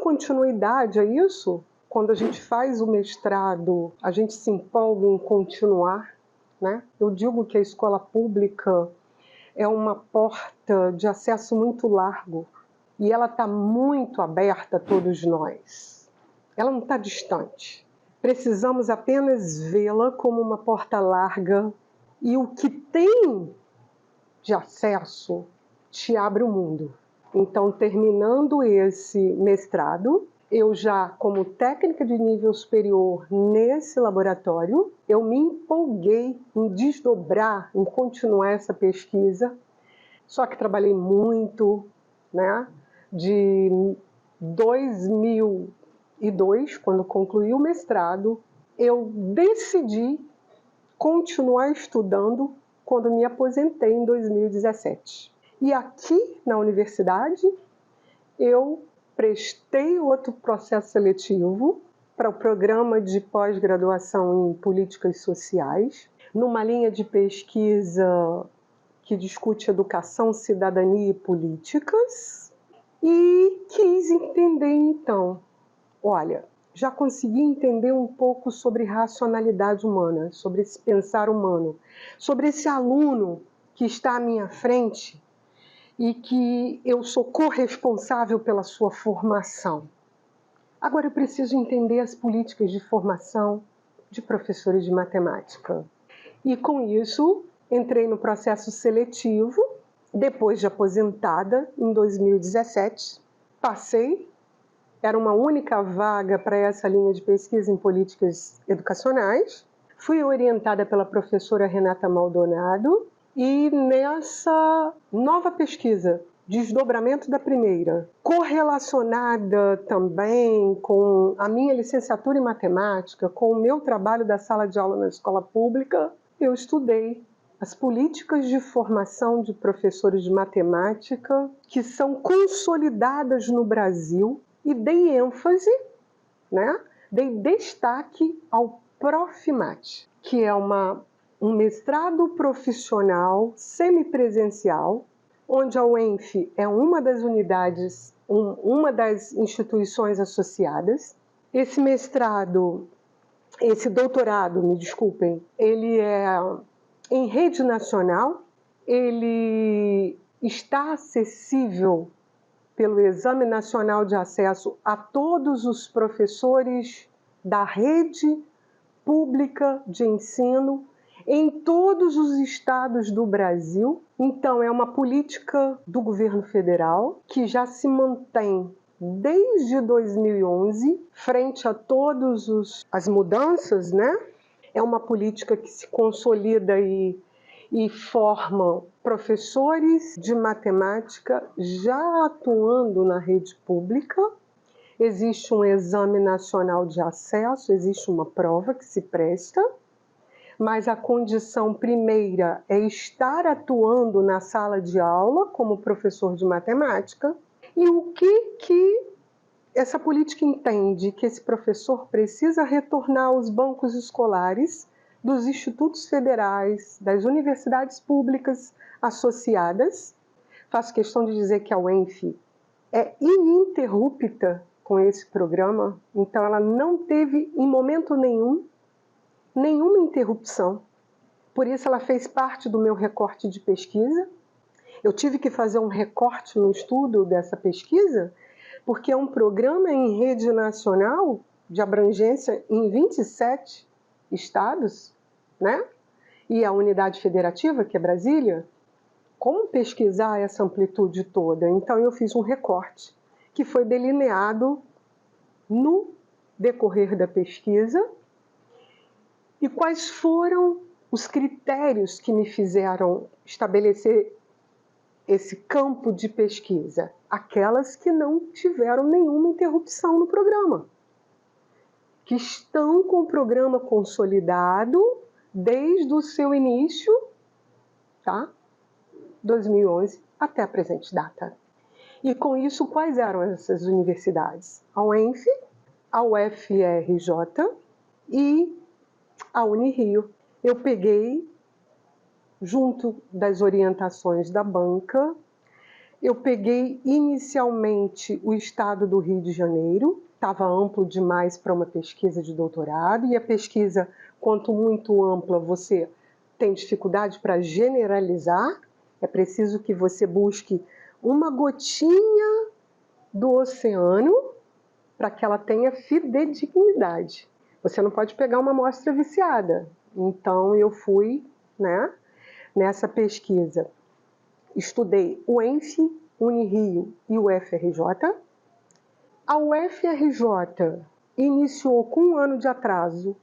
continuidade a isso, quando a gente faz o mestrado, a gente se empolga em continuar, né? Eu digo que a escola pública é uma porta de acesso muito largo e ela está muito aberta a todos nós. Ela não está distante. Precisamos apenas vê-la como uma porta larga e o que tem de acesso te abre o mundo. Então, terminando esse mestrado, eu já, como técnica de nível superior nesse laboratório, eu me empolguei em desdobrar, em continuar essa pesquisa, só que trabalhei muito, né? De 2002, quando concluí o mestrado, eu decidi continuar estudando quando me aposentei em 2017. E aqui na universidade, eu prestei outro processo seletivo para o programa de pós-graduação em políticas sociais, numa linha de pesquisa que discute educação, cidadania e políticas, e quis entender então, olha, já consegui entender um pouco sobre racionalidade humana, sobre esse pensar humano, sobre esse aluno que está à minha frente e que eu sou corresponsável pela sua formação. Agora eu preciso entender as políticas de formação de professores de matemática. E com isso, entrei no processo seletivo, depois de aposentada, em 2017. Passei, era uma única vaga para essa linha de pesquisa em políticas educacionais. Fui orientada pela professora Renata Maldonado e nessa nova pesquisa, desdobramento da primeira, correlacionada também com a minha licenciatura em matemática, com o meu trabalho da sala de aula na escola pública, eu estudei as políticas de formação de professores de matemática que são consolidadas no Brasil e dei ênfase, né? Dei destaque ao Profimat, que é um mestrado profissional semipresencial, onde a UENF é uma das unidades, uma das instituições associadas. Esse mestrado, esse doutorado, me desculpem, ele é em rede nacional, ele está acessível pelo Exame Nacional de Acesso a todos os professores da rede pública de ensino em todos os estados do Brasil. Então, é uma política do governo federal que já se mantém desde 2011, frente a todas as mudanças, né? É uma política que se consolida e forma professores de matemática já atuando na rede pública. Existe um exame nacional de acesso, existe uma prova que se presta, mas a condição primeira é estar atuando na sala de aula como professor de matemática. E o que essa política entende? Que esse professor precisa retornar aos bancos escolares dos institutos federais, das universidades públicas associadas. Faço questão de dizer que a UENF é ininterrupta com esse programa, então ela não teve em momento nenhum nenhuma interrupção. Por isso ela fez parte do meu recorte de pesquisa. Eu tive que fazer um recorte no estudo dessa pesquisa, porque é um programa em rede nacional de abrangência em 27 estados, né? E a unidade federativa, que é Brasília. Como pesquisar essa amplitude toda? Então eu fiz um recorte que foi delineado no decorrer da pesquisa. E quais foram os critérios que me fizeram estabelecer esse campo de pesquisa? Aquelas que não tiveram nenhuma interrupção no programa, que estão com o programa consolidado desde o seu início, tá? 2011 até a presente data. E com isso, quais eram essas universidades? A UENF, a UFRJ e a Unirio. Eu peguei, junto das orientações da banca, Eu peguei inicialmente o estado do Rio de Janeiro, estava amplo demais para uma pesquisa de doutorado, e a pesquisa, quanto muito ampla, você tem dificuldade para generalizar, é preciso que você busque uma gotinha do oceano para que ela tenha fidedignidade. Você não pode pegar uma amostra viciada. Então eu fui, né, nessa pesquisa. Estudei o ENF, Unirio e o UFRJ. A UFRJ iniciou com 1 ano de atraso.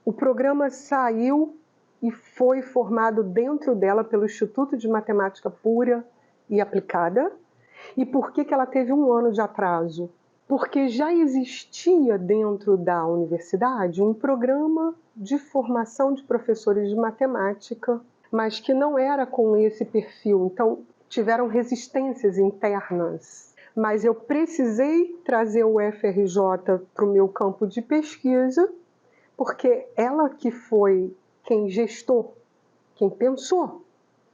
O programa saiu e foi formado dentro dela pelo Instituto de Matemática Pura e Aplicada. E por que ela teve 1 ano de atraso? Porque já existia dentro da universidade um programa de formação de professores de matemática, mas que não era com esse perfil, então tiveram resistências internas. Mas eu precisei trazer o UFRJ para o meu campo de pesquisa, porque ela que foi quem gestou, quem pensou,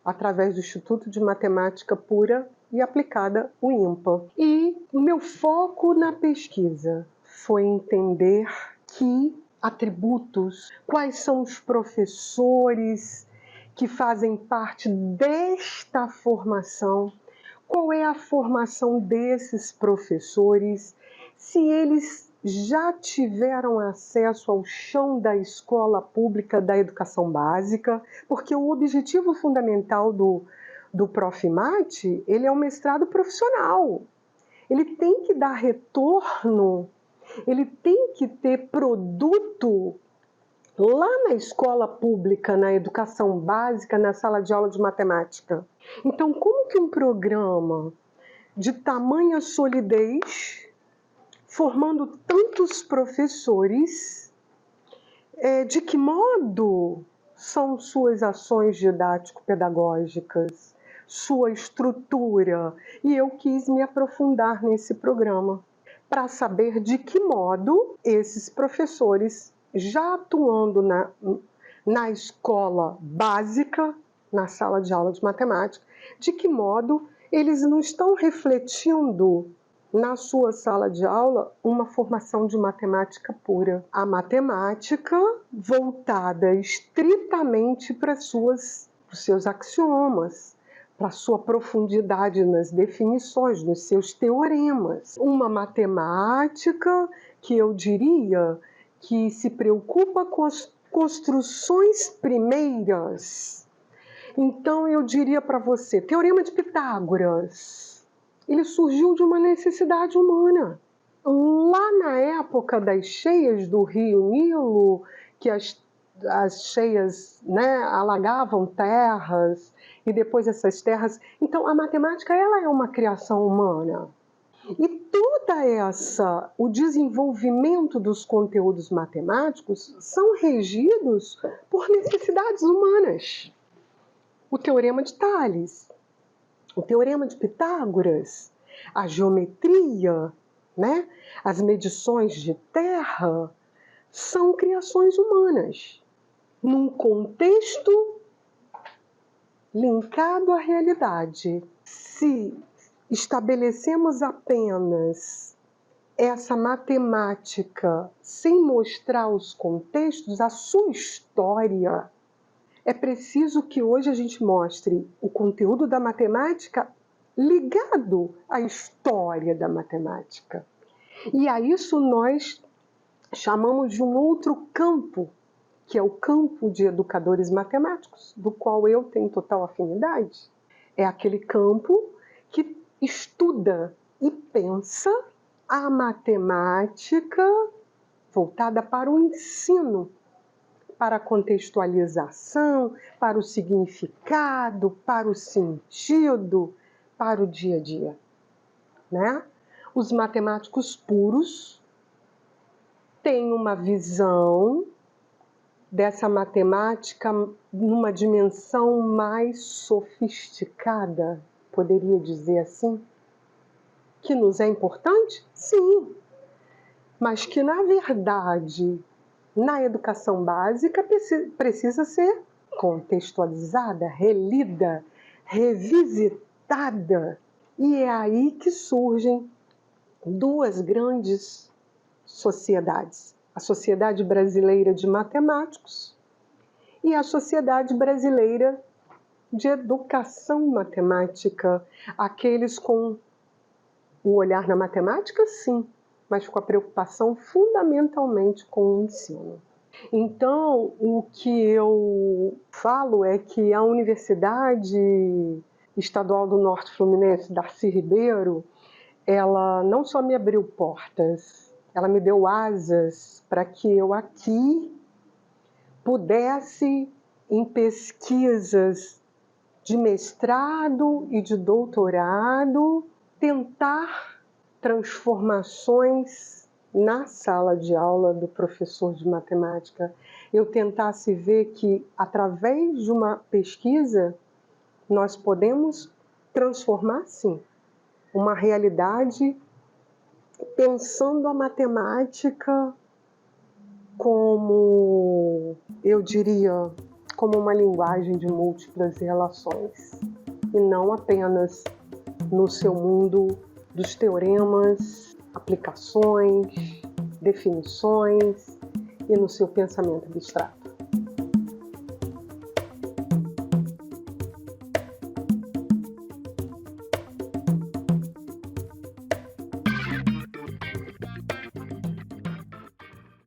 através do Instituto de Matemática Pura e Aplicada, o IMPA. E o meu foco na pesquisa foi entender que atributos, quais são os professores que fazem parte desta formação, qual é a formação desses professores, se eles já tiveram acesso ao chão da escola pública da educação básica, porque o objetivo fundamental do Profimate, ele é um mestrado profissional. Ele tem que dar retorno, ele tem que ter produto lá na escola pública, na educação básica, na sala de aula de matemática. Então, como que um programa de tamanha solidez, formando tantos professores, de que modo são suas ações didático-pedagógicas, sua estrutura? E eu quis me aprofundar nesse programa para saber de que modo esses professores, já atuando na escola básica, na sala de aula de matemática, de que modo eles não estão refletindo na sua sala de aula uma formação de matemática pura. A matemática voltada estritamente para os seus axiomas, para a sua profundidade nas definições, nos seus teoremas. Uma matemática que eu diria que se preocupa com as construções primeiras. Então eu diria para você, Teorema de Pitágoras, ele surgiu de uma necessidade humana. Lá na época das cheias do Rio Nilo, que as cheias, né, alagavam terras, e depois essas terras... Então, a matemática, ela é uma criação humana. E o desenvolvimento dos conteúdos matemáticos são regidos por necessidades humanas. O Teorema de Tales, o Teorema de Pitágoras, a geometria, né, as medições de terra, são criações humanas, num contexto linkado à realidade. Se estabelecemos apenas essa matemática sem mostrar os contextos, a sua história, é preciso que hoje a gente mostre o conteúdo da matemática ligado à história da matemática. E a isso nós chamamos de um outro campo, que é o campo de educadores matemáticos, do qual eu tenho total afinidade. É aquele campo que estuda e pensa a matemática voltada para o ensino, para a contextualização, para o significado, para o sentido, para o dia a dia, né? Os matemáticos puros têm uma visão dessa matemática numa dimensão mais sofisticada, poderia dizer assim, que nos é importante? Sim, mas que, na verdade, na educação básica precisa ser contextualizada, relida, revisitada. E é aí que surgem duas grandes sociedades: a Sociedade Brasileira de Matemáticos e a Sociedade Brasileira de Educação Matemática. Aqueles com o olhar na matemática, sim, mas com a preocupação fundamentalmente com o ensino. Então, o que eu falo é que a Universidade Estadual do Norte Fluminense, Darcy Ribeiro, ela não só me abriu portas, ela me deu asas para que eu aqui pudesse, em pesquisas de mestrado e de doutorado, tentar transformações na sala de aula do professor de matemática. Eu tentasse ver que, através de uma pesquisa, nós podemos transformar, sim, uma realidade pensando a matemática como, eu diria, como uma linguagem de múltiplas relações, e não apenas no seu mundo dos teoremas, aplicações, definições e no seu pensamento abstrato.